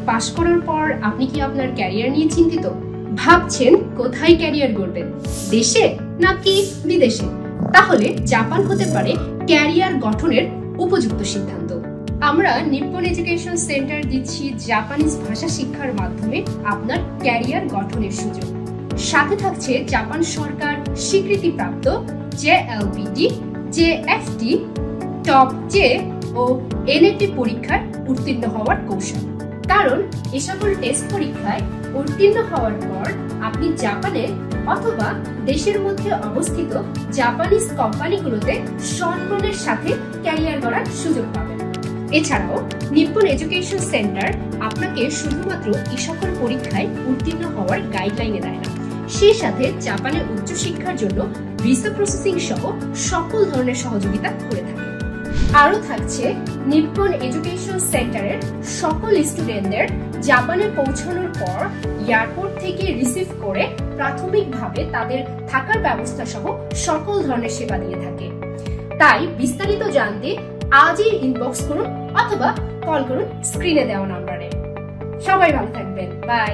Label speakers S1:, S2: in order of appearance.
S1: পাশ করার পর আপনি কি আপনার ক্যারিয়ার নিয়ে চিন্তিত? ভাবছেন কোথায় ক্যারিয়ার গড়বেন, দেশে নাকি বিদেশে? তাহলে জাপান হতে পারে ক্যারিয়ার গঠনের উপযুক্ত সিদ্ধান্ত। আমরা নিপ্পন এডুকেশন সেন্টার দিচ্ছি জাপানিজ ভাষা শিক্ষার মাধ্যমে আপনার ক্যারিয়ার গঠনের সুযোগ। সাথে থাকছে জাপান সরকার স্বীকৃতিপ্রাপ্ত JLPT, JFT, টপ জে ও NAT পরীক্ষায় উত্তীর্ণ হওয়ার কৌশল। কারণ এ সকল টেস্ট পরীক্ষায় উত্তীর্ণ হওয়ার পর আপনি জাপানে অথবা দেশের মধ্যে অবস্থিত জাপানিজ কোম্পানিগুলোতে সম্মানের সাথে ক্যারিয়ার গড়ার সুযোগ পাবেন। এছাড়াও নিপ্পন এডুকেশন সেন্টার আপনাকে শুধুমাত্র এই সকল পরীক্ষায় উত্তীর্ণ হওয়ার গাইডলাইনে দেয় না, সেই সাথে জাপানের উচ্চশিক্ষার জন্য ভিসা প্রসেসিং সহ সকল ধরনের সহযোগিতা করে থাকে। আরও থাকছে নিপ্পন এডুকেশন সেন্টারের সকল স্টুডেন্টদের জাপানে পৌঁছানোর পর এয়ারপোর্ট থেকে রিসিভ করে প্রাথমিকভাবে তাদের থাকার ব্যবস্থা সহ সকল ধরনের সেবা দিয়ে থাকে। তাই বিস্তারিত জানতে আজই ইনবক্স করুন অথবা কল করুন স্ক্রিনে দেওয়া নম্বরে। সবাই ভালো থাকবেন, বাই।